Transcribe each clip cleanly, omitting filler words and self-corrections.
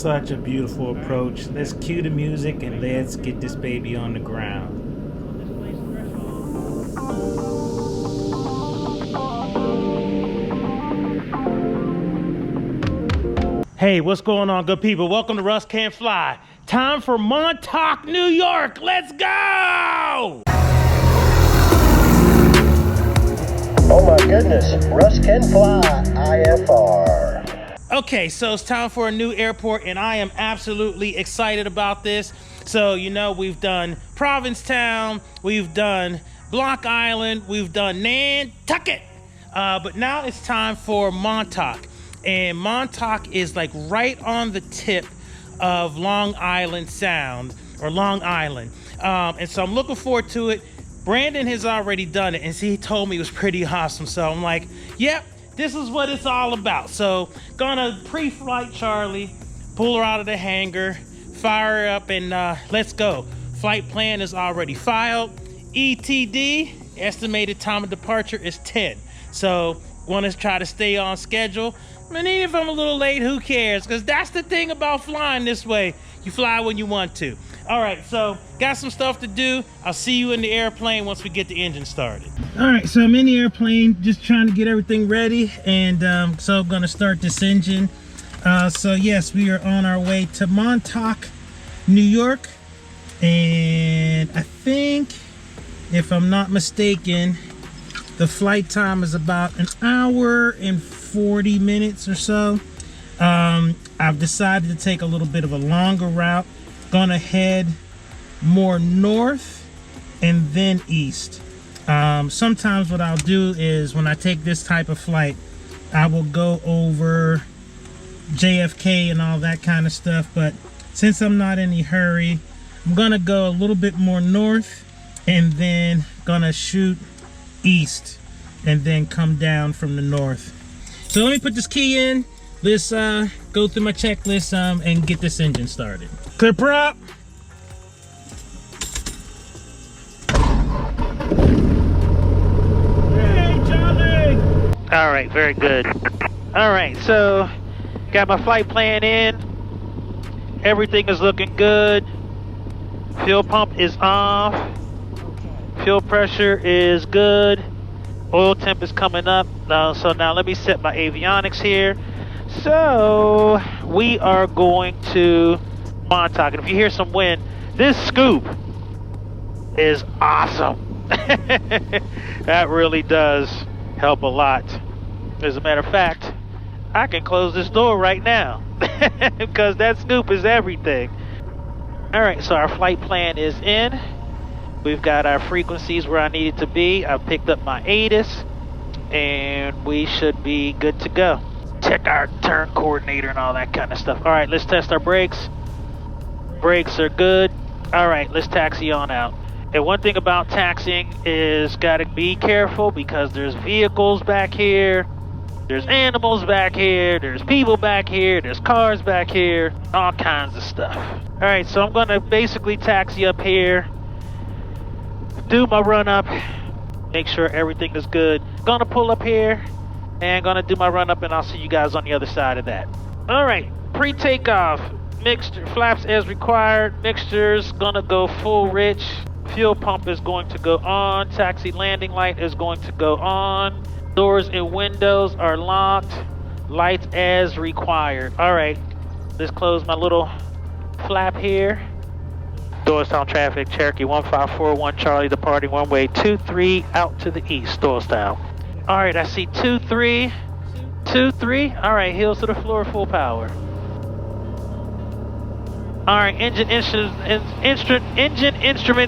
Such a beautiful approach. Let's cue the music and let's get this baby on the ground. Hey, what's going on, good people? Welcome to Russ Can't Fly. Time for Montauk, New York. Let's go! Oh my goodness, Russ Can Fly, IFR. Okay, so it's time for a new airport, and I am absolutely excited about this. So, you know, we've done Provincetown, we've done Block Island, we've done Nantucket, but now it's time for Montauk. And Montauk is like right on the tip of Long Island Sound, or Long Island. And so I'm looking forward to it. Brandon has already done it, and he told me it was pretty awesome. So I'm like, yep, this is what it's all about. So gonna pre-flight Charlie, pull her out of the hangar, fire her up, and let's go. Flight plan is already filed. ETD, estimated time of departure, is 10. So want to try to stay on schedule. I mean, even if I'm a little late, who cares? Because that's the thing about flying this way. You fly when you want to. All right, so got some stuff to do. I'll see you in the airplane once we get the engine started. All right, so I'm in the airplane, just trying to get everything ready. And so I'm gonna start this engine. So yes, we are on our way to Montauk, New York. And I think, if I'm not mistaken, the flight time is about an hour and 40 minutes or so. I've decided to take a little bit of a longer route. Gonna head more north and then east. Sometimes what I'll do is, when I take this type of flight, I will go over JFK and all that kind of stuff. But since I'm not in any hurry, I'm gonna go a little bit more north and then gonna shoot east and then come down from the north. So let me put this key in. Let's go through my checklist and get this engine started. Clear prop. Hey, Charlie. All right, very good. All right, so got my flight plan in. Everything is looking good. Fuel pump is off. Fuel pressure is good. Oil temp is coming up. So now let me set my avionics here. So we are going to Montauk. And if you hear some wind, this scoop is awesome. That really does help a lot. As a matter of fact, I can close this door right now because that scoop is everything. All right, so our flight plan is in. We've got our frequencies where I need it to be. I've picked up my ATIS, and we should be good to go. Check our turn coordinator and all that kind of stuff. All right, let's test our brakes. Brakes are good. All right, let's taxi on out. And one thing about taxiing is gotta be careful, because there's vehicles back here, there's animals back here, there's people back here, there's cars back here, all kinds of stuff. All right, so I'm gonna basically taxi up here, do my run up, make sure everything is good. Gonna pull up here and gonna do my run up, and I'll see you guys on the other side of that. All right, pre-takeoff, mixture, flaps as required, mixtures gonna go full rich, fuel pump is going to go on, taxi landing light is going to go on, doors and windows are locked, lights as required. All right, let's close my little flap here. Doorstown traffic, Cherokee 1541 Charlie departing runway 23 out to the east, Doorstown. All right, I see 23. All right, heels to the floor, full power. All right, engine instruments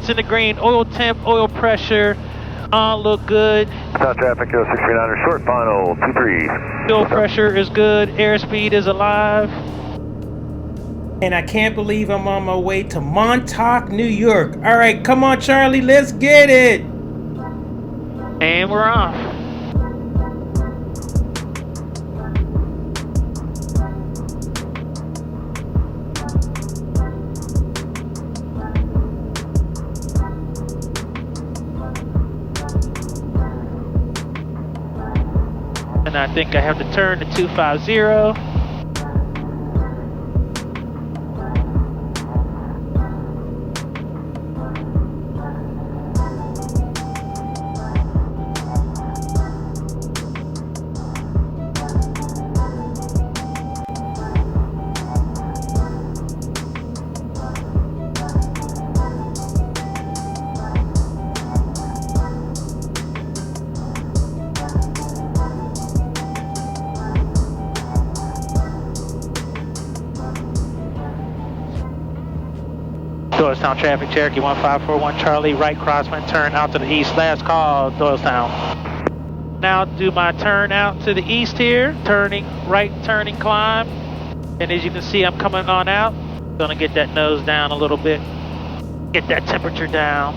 in the green, oil temp, oil pressure, all look good. South traffic 0639, short final 23. Fuel pressure is good, airspeed is alive. And I can't believe I'm on my way to Montauk, New York. All right, come on, Charlie, let's get it. And we're off. And I think I have to turn to 250. Doylestown traffic, Cherokee 1541 Charlie, right crosswind, turn out to the east. Last call, Doylestown. Now do my turn out to the east here, turning, right turning climb. And as you can see, I'm coming on out. Gonna get that nose down a little bit, get that temperature down.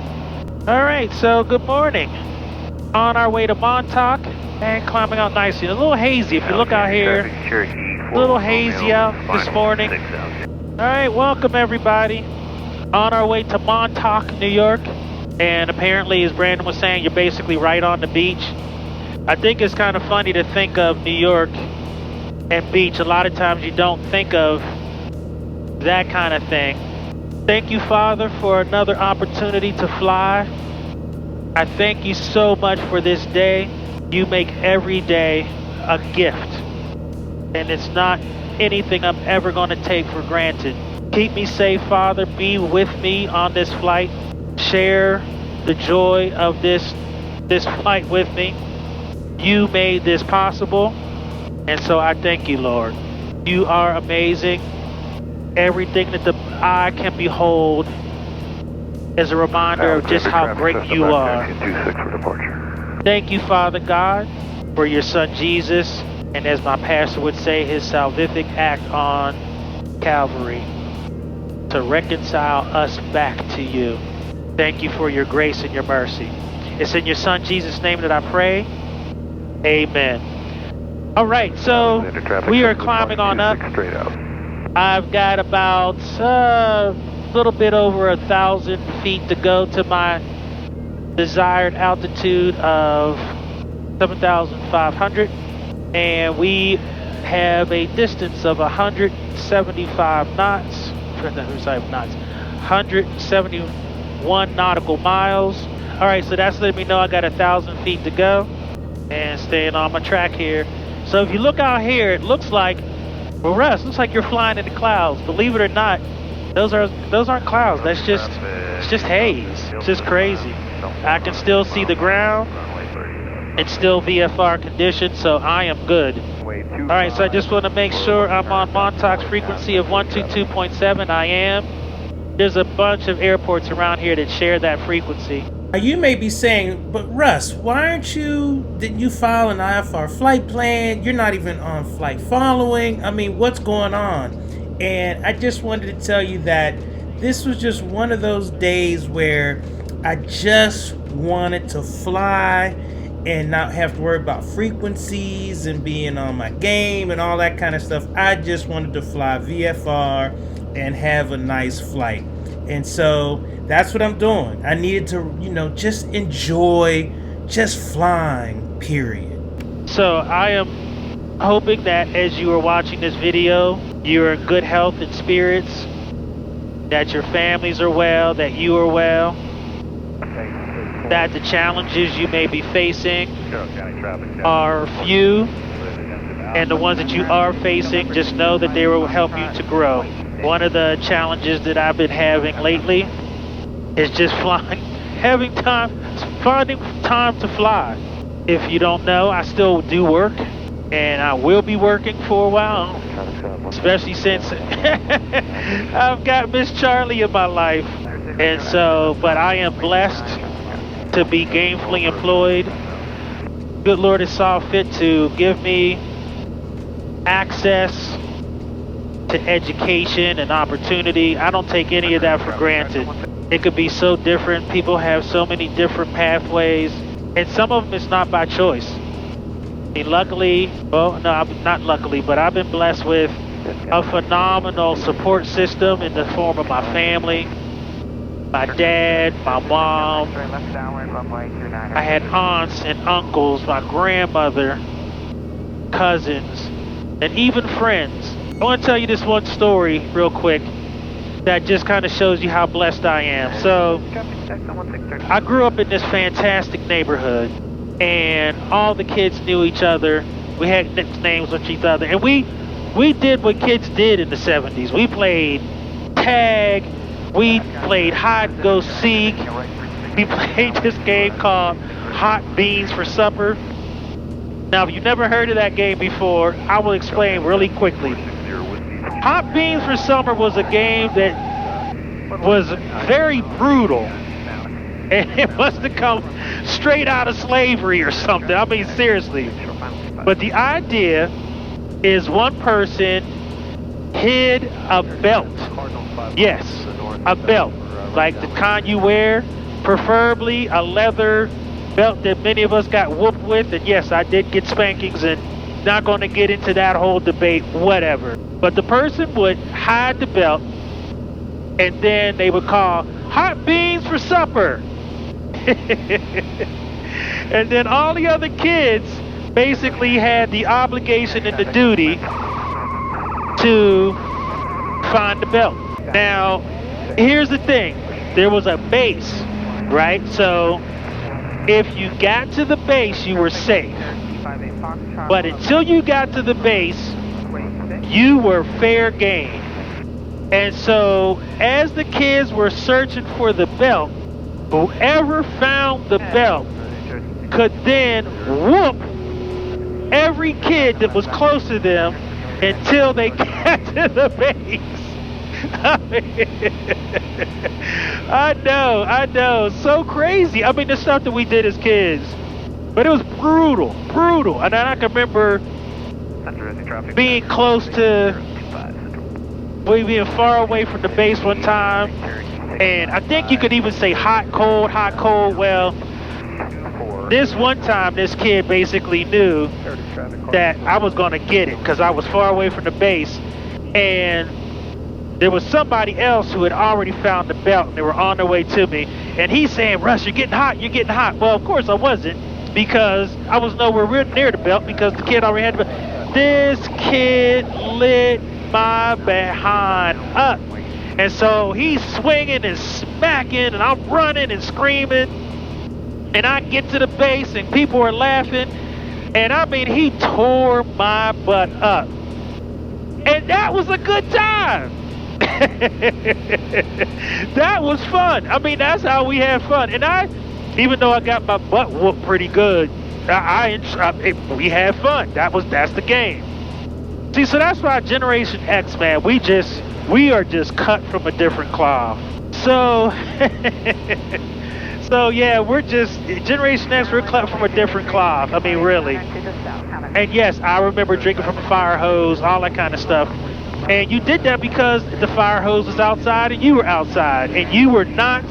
All right, so good morning. On our way to Montauk and climbing out nicely. A little hazy if you look out here. A little hazy out this morning. All right, welcome everybody. On our way to Montauk, New York. And apparently, as Brandon was saying, you're basically right on the beach. I think it's kind of funny to think of New York and beach. A lot of times you don't think of that kind of thing. Thank you, Father, for another opportunity to fly. I thank you so much for this day. You make every day a gift. And it's not anything I'm ever going to take for granted. Keep me safe, Father. Be with me on this flight. Share the joy of this flight with me. You made this possible. And so I thank you, Lord. You are amazing. Everything that the eye can behold is a reminder of just how great you are. Thank you, Father God, for your son Jesus, and as my pastor would say, his salvific act on Calvary to reconcile us back to you. Thank you for your grace and your mercy. It's in your son Jesus' name that I pray. Amen. All right, so we are climbing on up. I've got about a little bit over 1,000 feet to go to my desired altitude of 7,500, and we have a distance of 175 knots. 171 nautical miles. All right, so that's letting me know I got 1,000 feet to go, and staying on my track here. So if you look out here, it looks like, well, Russ, looks like you're flying in the clouds. Believe it or not, those aren't clouds. It's just haze. It's just crazy. I can still see the ground. It's still VFR conditions, so I am good. All right, so I just want to make sure I'm on Montauk's frequency of 122.7. I am. There's a bunch of airports around here that share that frequency. Now you may be saying, but Russ, didn't you file an IFR flight plan? You're not even on flight following. I mean, what's going on? And I just wanted to tell you that this was just one of those days where I just wanted to fly and not have to worry about frequencies and being on my game and all that kind of stuff. I just wanted to fly VFR and have a nice flight. And so that's what I'm doing. I needed to, just enjoy just flying, period. So I am hoping that as you are watching this video, you're in good health and spirits, that your families are well, that you are well, that the challenges you may be facing are few, and the ones that you are facing, just know that they will help you to grow. One of the challenges that I've been having lately is just flying, finding time to fly. If you don't know, I still do work, and I will be working for a while, especially since I've got Miss Charlie in my life. And so, but I am blessed to be gainfully employed. Good Lord has saw fit to give me access to education and opportunity. I don't take any of that for granted. It could be so different. People have so many different pathways, and some of them it's not by choice. I mean, luckily, well, no, not luckily, but I've been blessed with a phenomenal support system in the form of my family, my dad, my mom. I had aunts and uncles, my grandmother, cousins, and even friends. I want to tell you this one story real quick that just kind of shows you how blessed I am. So, I grew up in this fantastic neighborhood, and all the kids knew each other. We had nicknames with each other, and we did what kids did in the 70s. We played tag, we played hide and go seek, we played this game called Hot Beans for Supper. Now, if you've never heard of that game before, I will explain really quickly. Hot Beans for Summer was a game that was very brutal. And it must have come straight out of slavery or something. I mean, seriously. But the idea is one person hid a belt. Yes, a belt. Like the kind you wear, preferably a leather belt that many of us got whooped with. And yes, I did get spankings, and not going to get into that whole debate, whatever. But the person would hide the belt, and then they would call, "Hot beans for supper." And then all the other kids basically had the obligation and the duty to find the belt. Now, here's the thing. There was a base, right? So if you got to the base, you were safe. But until you got to the base, you were fair game. And so as the kids were searching for the belt, whoever found the belt could then whoop every kid that was close to them until they got to the base. I know, so crazy. I mean, the stuff that we did as kids, but it was brutal. And then I can remember being close to, being far away from the base one time, and I think you could even say hot, cold. Well, this one time, this kid basically knew that I was going to get it because I was far away from the base, and there was somebody else who had already found the belt, and they were on their way to me, and he's saying, "Russ, you're getting hot. Well, of course I wasn't, because I was nowhere near the belt because the kid already had the belt. This kid lit my behind up. And so he's swinging and smacking, and I'm running and screaming, and I get to the base and people are laughing, and I mean, he tore my butt up. And that was a good time. That was fun. I mean, that's how we had fun. And even though I got my butt whooped pretty good, we had fun. That's the game. See, so that's why Generation X, man, we are just cut from a different cloth. So, yeah, we're just, Generation X, we're cut from a different cloth. I mean, really. And yes, I remember drinking from a fire hose, all that kind of stuff. And you did that because the fire hose was outside and you were outside. And you were not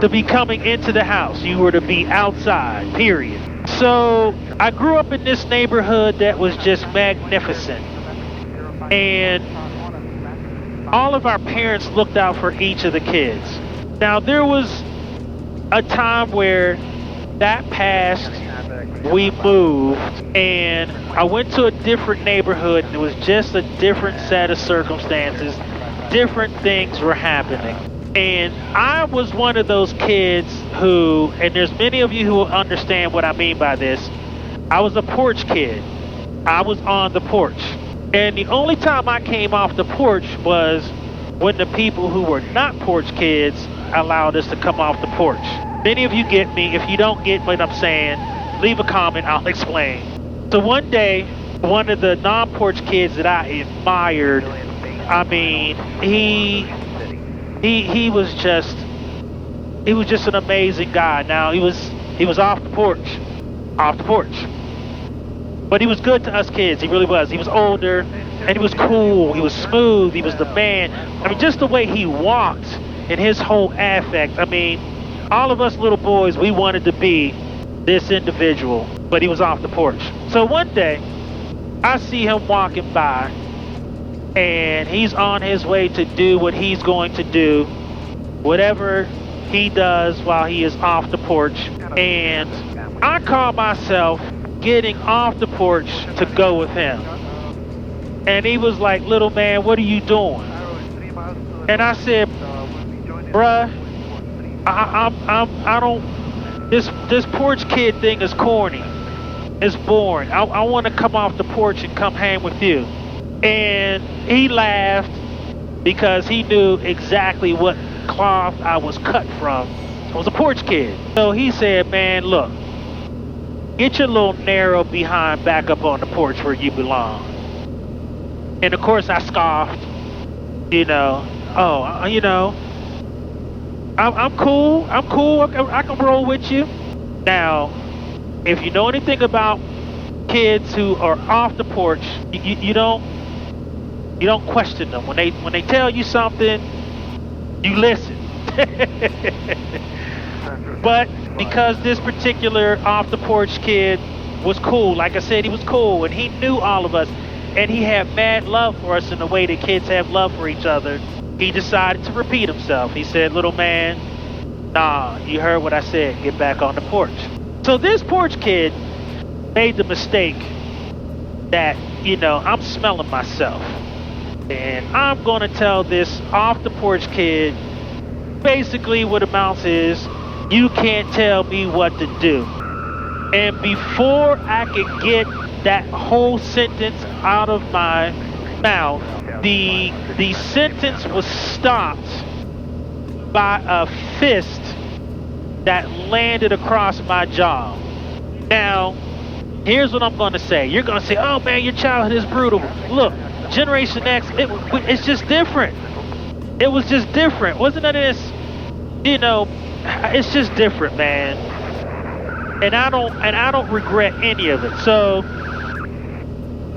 to be coming into the house. You were to be outside, period. So I grew up in this neighborhood that was just magnificent. And all of our parents looked out for each of the kids. Now, there was a time where that passed, we moved, and I went to a different neighborhood, and it was just a different set of circumstances. Different things were happening. And I was one of those kids who, and there's many of you who will understand what I mean by this, I was a porch kid. I was on the porch. And the only time I came off the porch was when the people who were not porch kids allowed us to come off the porch. Many of you get me. If you don't get what I'm saying, leave a comment, I'll explain. So one day, one of the non-porch kids that I admired, I mean, he was just an amazing guy. Now, he was off the porch. But he was good to us kids. He really was. He was older, and he was cool. He was smooth. He was the man. I mean, just the way he walked and his whole affect. I mean, all of us little boys, we wanted to be this individual, but he was off the porch. So one day, I see him walking by, and he's on his way to do what he's going to do, whatever he does while he is off the porch. And I call myself getting off the porch to go with him. And he was like, "Little man, what are you doing?" And I said, "Bruh, I don't, this porch kid thing is corny. It's boring. I want to come off the porch and come hang with you." And he laughed because he knew exactly what cloth I was cut from. I was a porch kid. So he said, "Man, look, get your little narrow behind back up on the porch where you belong." And of course I scoffed, I'm cool. I'm cool. I can roll with you. Now, if you know anything about kids who are off the porch, you don't question them when they tell you something. You listen. But because this particular off the porch kid was cool, like I said, he was cool, and he knew all of us, and he had mad love for us in the way that kids have love for each other. He decided to repeat himself. He said, "Little man, nah, you heard what I said. Get back on the porch." So this porch kid made the mistake that, I'm smelling myself. And I'm going to tell this off the porch kid, basically what amounts is, you can't tell me what to do. And before I could get that whole sentence out of my mouth, the sentence was stopped by a fist that landed across my jaw. Now, here's what I'm going to say. You're going to say, "Oh man, your childhood is brutal." Look, Generation X, it's just different. It was just different. Wasn't none of this, it's just different, man. And I don't regret any of it. So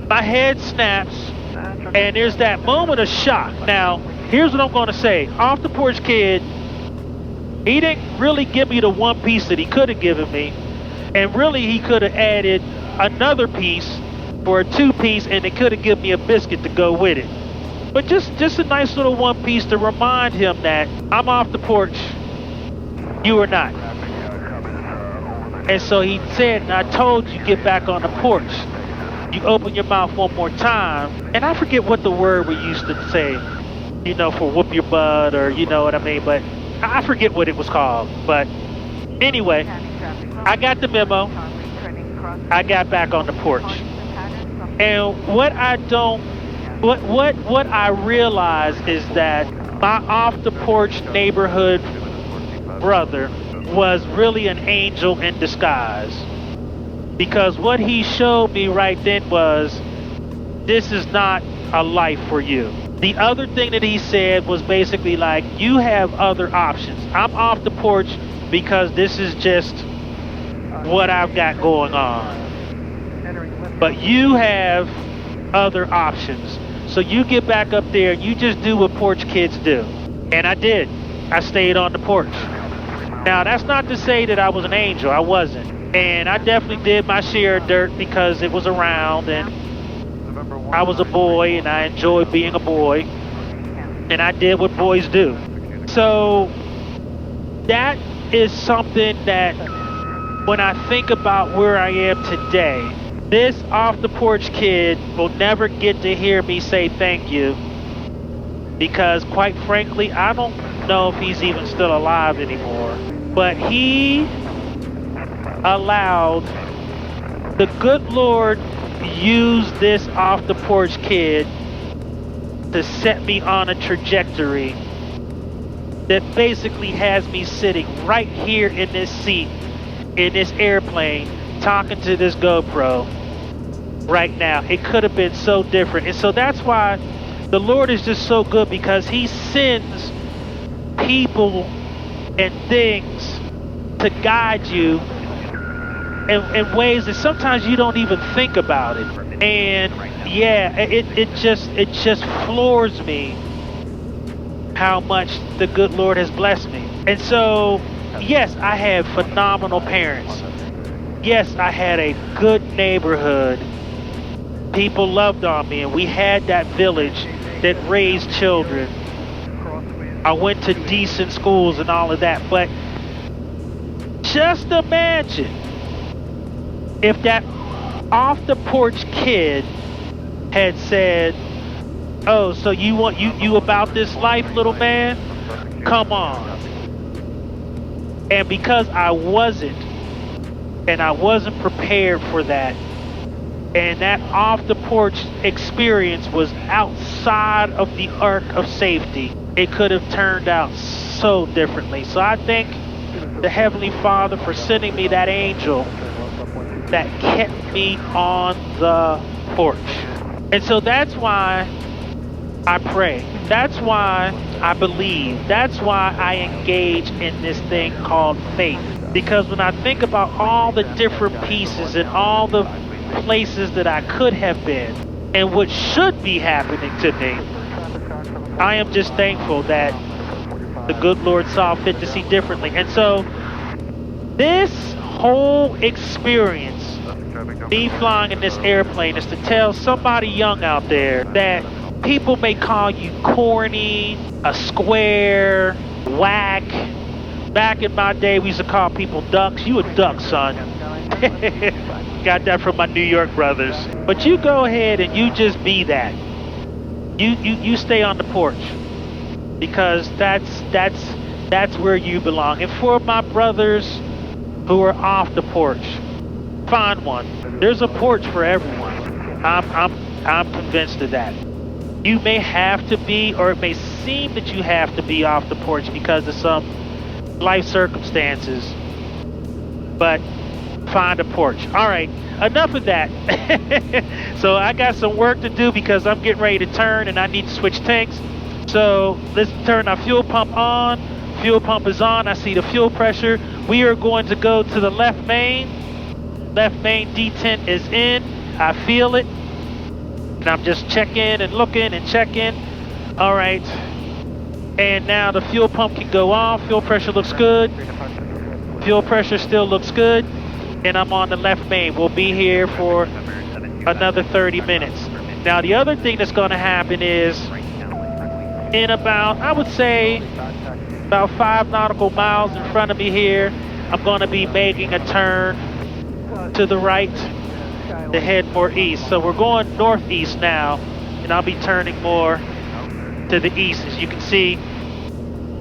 my head snaps, and there's that moment of shock. Now, here's what I'm going to say. Off the porch kid, he didn't really give me the one piece that he could have given me. And really, he could have added another piece or a two-piece, and it could have given me a biscuit to go with it. But just a nice little one piece to remind him that I'm off the porch, you are not. And so he said, "And I told you, get back on the porch. You open your mouth one more time." And I forget what the word we used to say, for whoop your butt, or you know what I mean, but I forget what it was called. But anyway, I got the memo. I got back on the porch. And what I realized is that my off the porch neighborhood brother was really an angel in disguise. Because what he showed me right then was, this is not a life for you. The other thing that he said was basically like, you have other options. I'm off the porch because this is just what I've got going on. But you have other options. So you get back up there and you just do what porch kids do. And I did. I stayed on the porch. Now, that's not to say that I was an angel. I wasn't. And I definitely did my share of dirt because it was around, and I was a boy and I enjoyed being a boy, and I did what boys do. So that is something that when I think about where I am today, this off the porch kid will never get to hear me say thank you, because quite frankly, I don't know if he's even still alive anymore. But he allowed the good Lord use this off the porch kid to set me on a trajectory that basically has me sitting right here in this seat, in this airplane, talking to this GoPro right now. It could have been so different. And so that's why the Lord is just so good, because he sends people and things to guide you in ways that sometimes you don't even think about it. And yeah, it just floors me how much the good Lord has blessed me. And so, yes, I had phenomenal parents. Yes, I had a good neighborhood. People loved on me, and we had that village that raised children. I went to decent schools and all of that, but just imagine if that off the porch kid had said, "Oh, so you about this life, little man? Come on." And because I wasn't prepared for that, and that off the porch experience was outside of the arc of safety, it could have turned out so differently. So I thank the Heavenly Father for sending me that angel that kept me on the porch. And so that's why I pray. That's why I believe. That's why I engage in this thing called faith. Because when I think about all the different pieces and all the places that I could have been and what should be happening to me, I am just thankful that the good Lord saw fit to see differently. And so this whole experience, me flying in this airplane, is to tell somebody young out there that people may call you corny, a square, whack. Back in my day, we used to call people ducks. You a duck, son. Got that from my New York brothers. But you go ahead and you just be that. You stay on the porch, because that's where you belong. And for my brothers who are off the porch, find one. There's a porch for everyone. I'm convinced of that. You may have to be, or it may seem that you have to be off the porch because of some life circumstances, but find a porch. All right, enough of that. So I got some work to do because I'm getting ready to turn and I need to switch tanks. So let's turn our fuel pump on. Fuel pump is on. I see the fuel pressure. We are going to go to the left main. Left main detent is in. I feel it. And I'm just checking and looking and checking. All right. And now the fuel pump can go off. Fuel pressure looks good. Fuel pressure still looks good. And I'm on the left main. We'll be here for another 30 minutes. Now the other thing that's going to happen is in about, I would say, about 5 nautical miles in front of me here, I'm going to be making a turn to the right to head more east. So we're going northeast now, and I'll be turning more to the east. As you can see,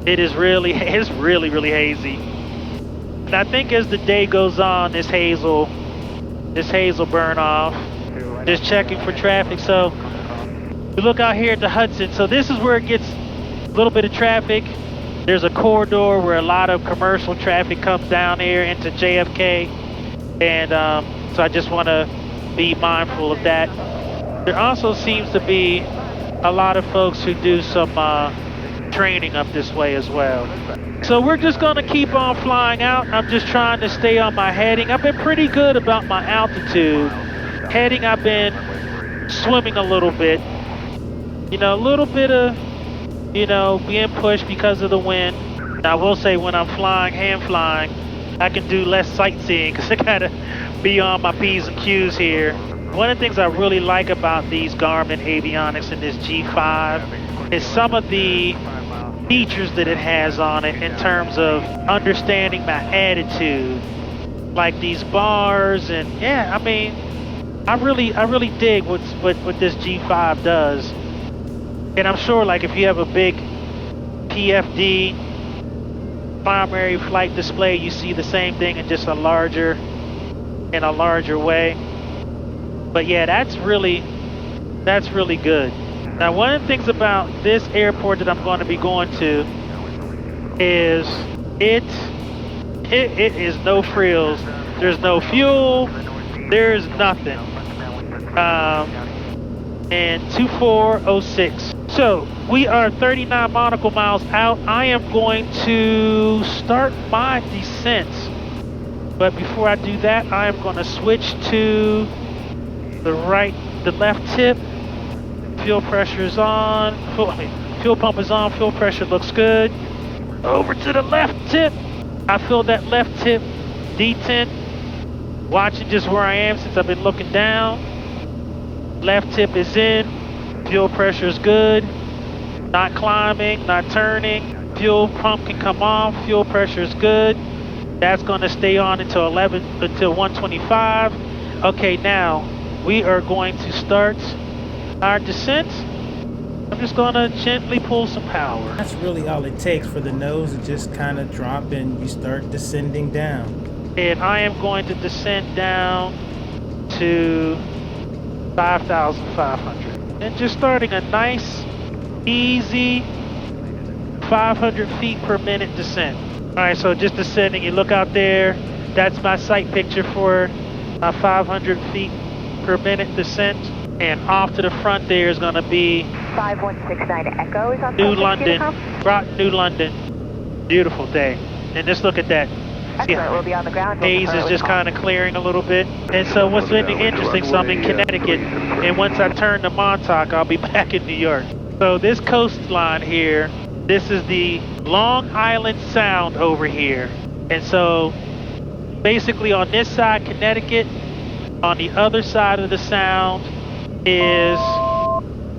it's really hazy. And I think as the day goes on, this haze will burn off. Just checking for traffic. So we look out here at the Hudson. So this is where it gets a little bit of traffic. There's a corridor where a lot of commercial traffic comes down here into JFK. And so I just want to be mindful of that. There also seems to be a lot of folks who do some training up this way as well. So we're just going to keep on flying out. I'm just trying to stay on my heading. I've been pretty good about my altitude. Heading, I've been swimming a little bit. You know, a little bit of, you know, being pushed because of the wind. Now, I will say when I'm flying, hand flying, I can do less sightseeing because I got to be on my P's and Q's here. One of the things I really like about these Garmin avionics and this G5 is some of the features that it has on it in terms of understanding my attitude, like these bars. And yeah, I mean, I really dig what this G5 does. And I'm sure, like, if you have a big PFD primary flight display, you see the same thing in just a larger way. But yeah, that's really good. Now, one of the things about this airport that I'm going to be going to is it is no frills. There's no fuel. There's nothing. And 2406. So we are 39 nautical miles out. I am going to start my descent. But before I do that, I am going to switch to the left tip. Fuel pressure is on. Fuel pump is on. Fuel pressure looks good. Over to the left tip. I feel that left tip detent. Watching just where I am since I've been looking down. Left tip is in. Fuel pressure is good. Not climbing, not turning. Fuel pump can come off. Fuel pressure is good. That's going to stay on until 125. Okay, now we are going to start our descent. I'm just going to gently pull some power. That's really all it takes for the nose to just kind of drop and you start descending down. And I am going to descend down to 5,500. And just starting a nice, easy 500 feet per minute descent. All right, so just descending, you look out there. That's my sight picture for my 500 feet per minute descent. And off to the front there is going to be 5169 Echo is on New station. London, Takeoff. Groton, New London. Beautiful day. And just look at that. See Excellent, we'll be on the ground. haze is just kind of clearing a little bit. And so what's been interesting, so I'm in Connecticut, and once I turn to Montauk, I'll be back in New York. So this coastline here, this is the Long Island Sound over here. And so basically on this side, Connecticut, on the other side of the sound is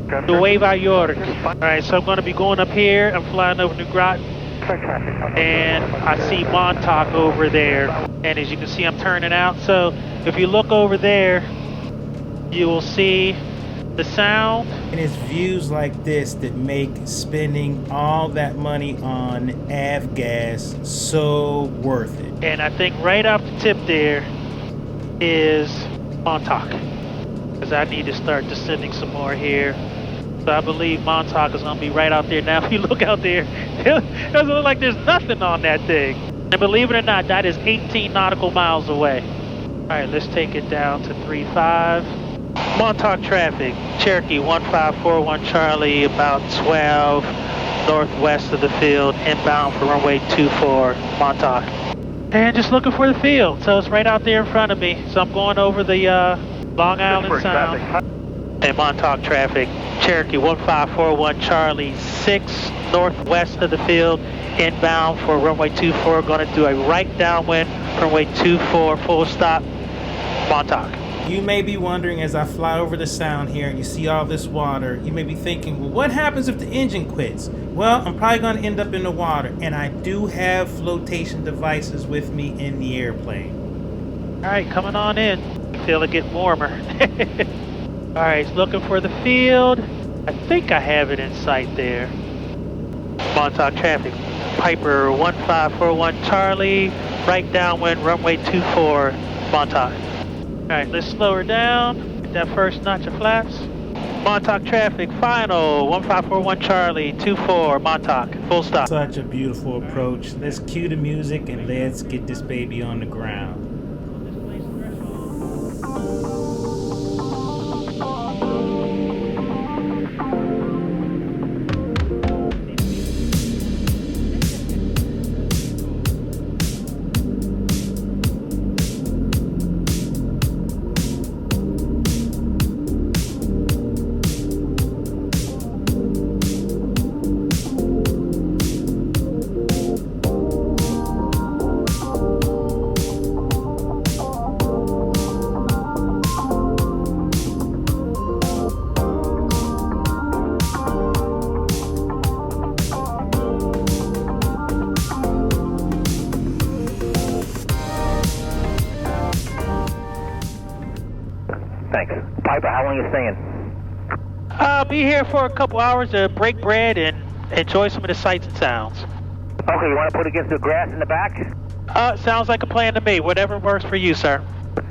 the Nueva York. All right, so I'm going to be going up here. I'm flying over New Groton. And I see Montauk over there, and as you can see I'm turning out. So if you look over there, you will see the sound. And it's views like this that make spending all that money on avgas so worth it. And I think right off the tip there is Montauk, because I need to start descending some more here. So I believe Montauk is going to be right out there. Now if you look out there, it doesn't look like there's nothing on that thing. And believe it or not, that is 18 nautical miles away. All right, let's take it down to 35. Montauk traffic, Cherokee 1541 Charlie, about 12 northwest of the field, inbound for runway 24, Montauk. And just looking for the field, so it's right out there in front of me. So I'm going over the Long Island Sound. And Montauk traffic, Cherokee 1541 Charlie, 6 northwest of the field, inbound for runway 24, going to do a right downwind, runway 24, full stop, Montauk. You may be wondering, as I fly over the sound here and you see all this water, you may be thinking, well, what happens if the engine quits? Well, I'm probably going to end up in the water, and I do have flotation devices with me in the airplane. All right, coming on in. Feel it get warmer. All right, looking for the field. I think I have it in sight there. Montauk traffic, Piper 1541 Charlie, right downwind, runway 24, Montauk. All right, let's slow her down. Get that first notch of flaps. Montauk traffic, final 1541 Charlie, 24, Montauk, full stop. Such a beautiful approach. Let's cue the music and let's get this baby on the ground. Thanks. Piper, how long are you staying? I'll be here for a couple hours to break bread and enjoy some of the sights and sounds. Okay, you want to put against the grass in the back? Sounds like a plan to me. Whatever works for you, sir.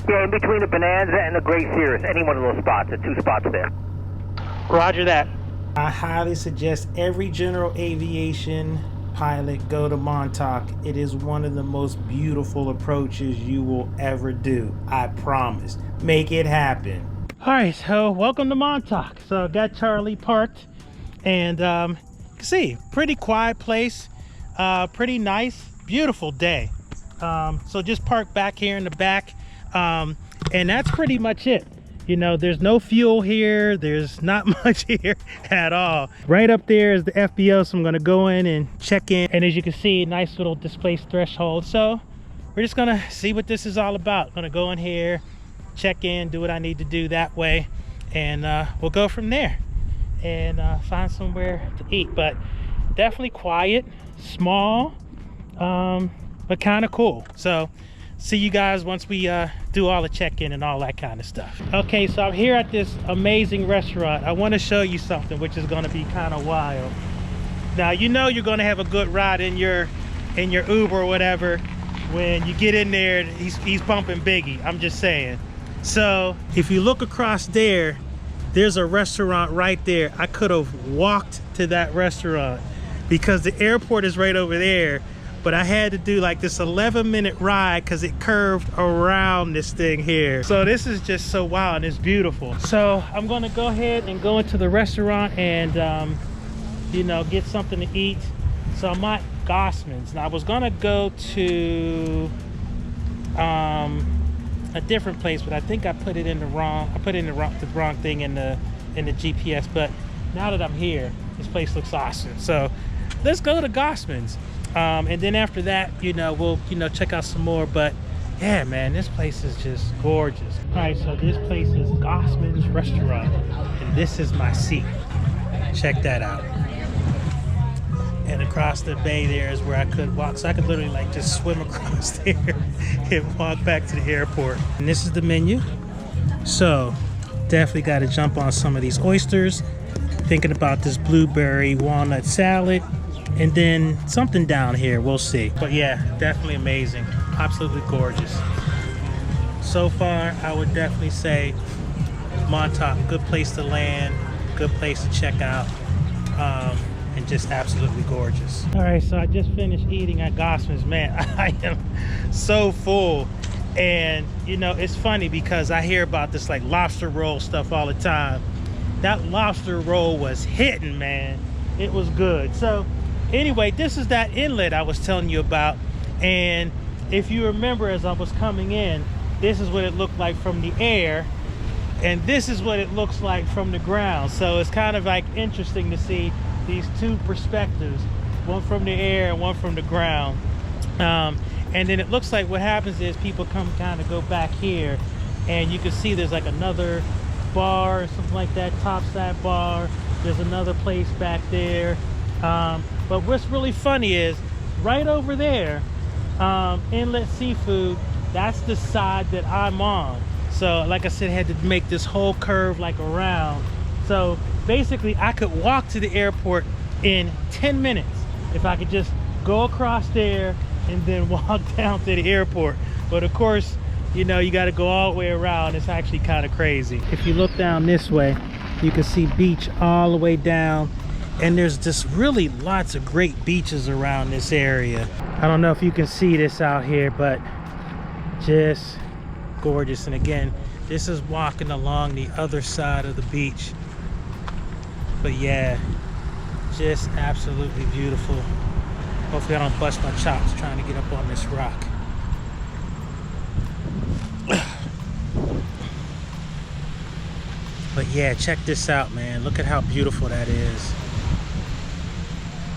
Yeah, in between the Bonanza and the Great Cirrus. Any one of those spots. There are 2 spots there. Roger that. I highly suggest every general aviation pilot go to Montauk. It is one of the most beautiful approaches you will ever do. I promise. Make it happen. All right, so welcome to Montauk. So got Charlie parked, and you can see, pretty quiet place, pretty nice, beautiful day. So just park back here in the back, and that's pretty much it. You know, there's no fuel here. There's not much here at all. Right up there is the FBO, so I'm gonna go in and check in. And as you can see, nice little displaced threshold. So we're just gonna see what this is all about. Gonna go in here, check in, do what I need to do that way, and we'll go from there and find somewhere to eat. But definitely quiet, small, but kind of cool. So see you guys once we do all the check-in and all that kind of stuff. Okay, so I'm here at this amazing restaurant. I want to show you something which is going to be kind of wild. Now, you know you're going to have a good ride in your Uber or whatever when you get in there. He's bumping Biggie, I'm just saying. So if you look across there, there's a restaurant right there. I could have walked to that restaurant because the airport is right over there, but I had to do like this 11-minute ride because it curved around this thing here. So this is just so wild and it's beautiful. So I'm gonna go ahead and go into the restaurant and you know, get something to eat. So I'm at Gossman's. Now I was gonna go to a different place, but I think I put it in the wrong. I put in the wrong thing in the GPS. But now that I'm here, this place looks awesome. So let's go to Gossman's, and then after that, you know, we'll check out some more. But yeah, man, this place is just gorgeous. All right, so this place is Gossman's Restaurant, and this is my seat. Check that out. And across the bay there is where I could walk. So I could literally like just swim across there and walk back to the airport. And this is the menu. So definitely got to jump on some of these oysters. Thinking about this blueberry walnut salad. And then something down here, we'll see. But yeah, definitely amazing. Absolutely gorgeous. So far, I would definitely say Montauk, good place to land, good place to check out. And just absolutely gorgeous. All right, so I just finished eating at Gossman's. Man, I am so full. And you know, it's funny because I hear about this like lobster roll stuff all the time. That lobster roll was hitting, man. It was good. So anyway, this is that inlet I was telling you about. And if you remember, as I was coming in, this is what it looked like from the air, and this is what it looks like from the ground. So it's kind of like interesting to see these two perspectives, one from the air and one from the ground. And then it looks like what happens is people come kind of go back here, and you can see there's like another bar or something like that, topside bar. There's another place back there. But what's really funny is right over there, Inlet Seafood, that's the side that I'm on. So like I said, I had to make this whole curve like around. So basically I could walk to the airport in 10 minutes if I could just go across there and then walk down to the airport. But of course, you know, you got to go all the way around. It's actually kind of crazy. If you look down this way, you can see beach all the way down, and there's just really lots of great beaches around this area. I don't know if you can see this out here, but just gorgeous. And again, this is walking along the other side of the beach. But yeah, just absolutely beautiful. Hopefully I don't bust my chops trying to get up on this rock. But yeah, check this out, man. Look at how beautiful that is.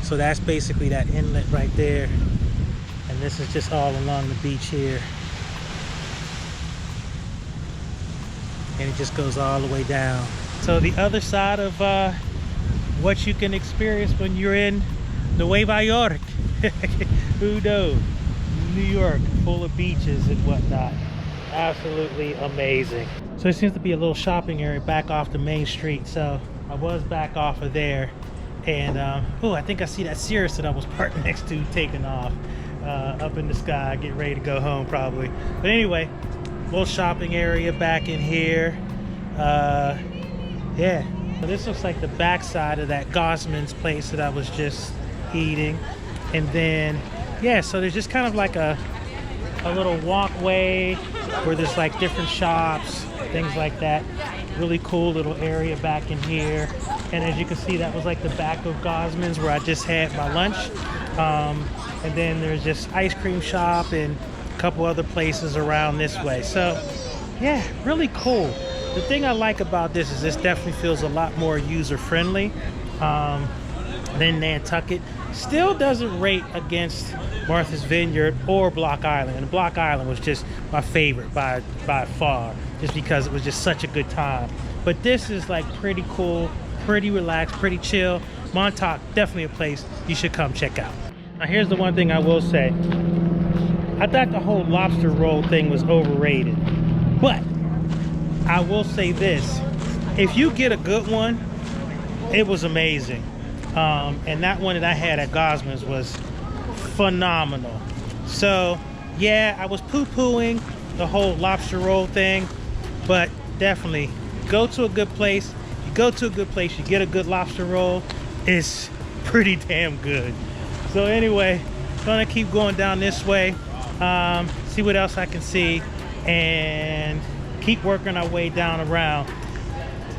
So that's basically that inlet right there. And this is just all along the beach here. And it just goes all the way down. So the other side of what you can experience when you're in Nueva York. Who knows? New York, full of beaches and whatnot. Absolutely amazing. So there seems to be a little shopping area back off the main street. So I was back off of there. And oh, I think I see that Cirrus that I was parked next to taking off up in the sky, getting ready to go home probably. But anyway, little shopping area back in here. Yeah, so this looks like the backside of that Gossman's place that I was just eating. And then yeah, so there's just kind of like a little walkway where there's like different shops, things like that. Really cool little area back in here. And as you can see, that was like the back of Gossman's where I just had my lunch. And then there's just ice cream shop and a couple other places around this way. So yeah, really cool. The thing I like about this is this definitely feels a lot more user-friendly than Nantucket. Still doesn't rate against Martha's Vineyard or Block Island. And Block Island was just my favorite by far, just because it was just such a good time. But this is like pretty cool, pretty relaxed, pretty chill. Montauk, definitely a place you should come check out. Now here's the one thing I will say. I thought the whole lobster roll thing was overrated. But I will say this. If you get a good one, it was amazing. And that one that I had at Gossman's was phenomenal. So yeah, I was poo-pooing the whole lobster roll thing, but definitely go to a good place. You go to a good place, you get a good lobster roll. It's pretty damn good. So anyway, gonna keep going down this way, see what else I can see, and keep working our way down around.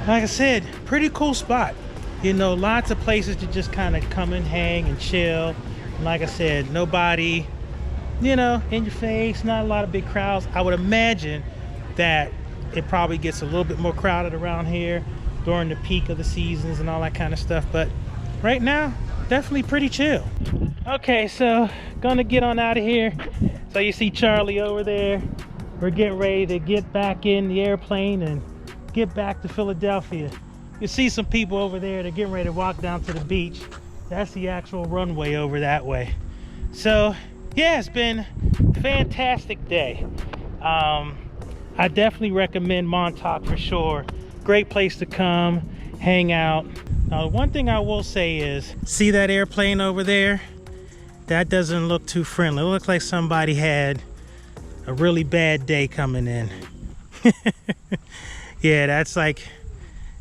Like I said, pretty cool spot. You know, lots of places to just kind of come and hang and chill. Like I said, nobody, you know, in your face, not a lot of big crowds. I would imagine that it probably gets a little bit more crowded around here during the peak of the seasons and all that kind of stuff, but right now, definitely pretty chill. Okay, so gonna get on out of here. So you see Charlie over there. We're getting ready to get back in the airplane and get back to Philadelphia. You see some people over there. They're getting ready to walk down to the beach. That's the actual runway over that way. So yeah, it's been a fantastic day. I definitely recommend Montauk for sure. Great place to come, hang out. Now, one thing I will say is, see that airplane over there? That doesn't look too friendly. It looks like somebody had a really bad day coming in. Yeah, that's like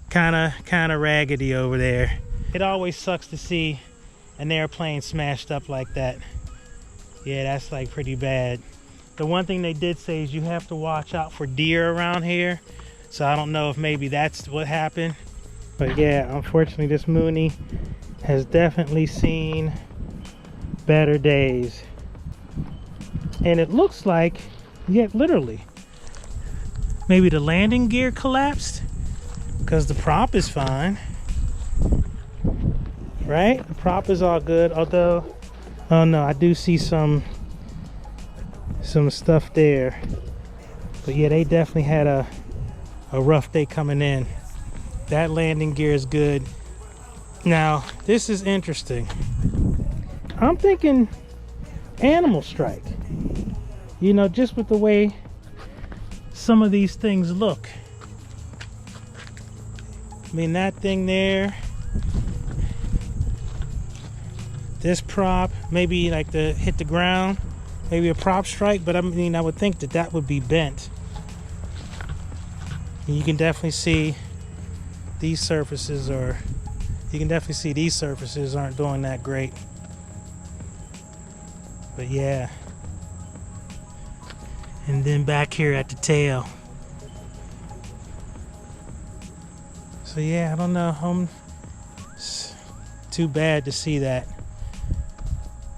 kind of raggedy over there. It always sucks to see an airplane smashed up like that. Yeah, that's like pretty bad. The one thing they did say is you have to watch out for deer around here. So I don't know if maybe that's what happened. But yeah, unfortunately this Mooney has definitely seen better days. And it looks like, yeah, literally, maybe the landing gear collapsed because the prop is fine. Right? The prop is all good, although, oh no, I do see some stuff there. But yeah, they definitely had a rough day coming in. That landing gear is good. Now, this is interesting. I'm thinking animal strike. You know, just with the way some of these things look. I mean, that thing there. This prop, maybe like to hit the ground. Maybe a prop strike, but I mean, I would think that that would be bent. And you can definitely see these surfaces aren't doing that great. But yeah. And then back here at the tail. So yeah, I don't know. It's too bad to see that.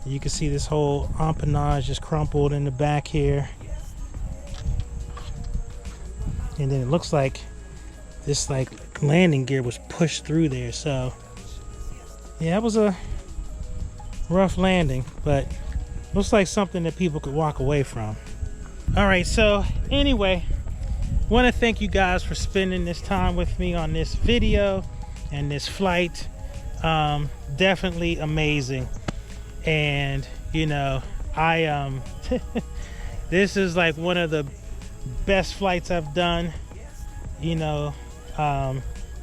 You can see this whole empennage just crumpled in the back here. And then it looks like this like landing gear was pushed through there. So yeah, it was a rough landing, but looks like something that people could walk away from. All right, so anyway, want to thank you guys for spending this time with me on this video and this flight. Definitely amazing. And you know, I this is like one of the best flights I've done. You know,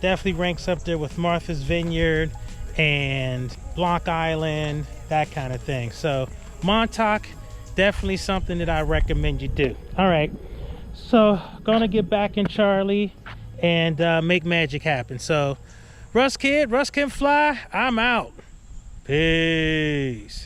definitely ranks up there with Martha's Vineyard and Block Island, that kind of thing. So Montauk, definitely something that I recommend you do. All right, so gonna get back in Charlie and make magic happen. So Russ can fly. I'm out. Peace.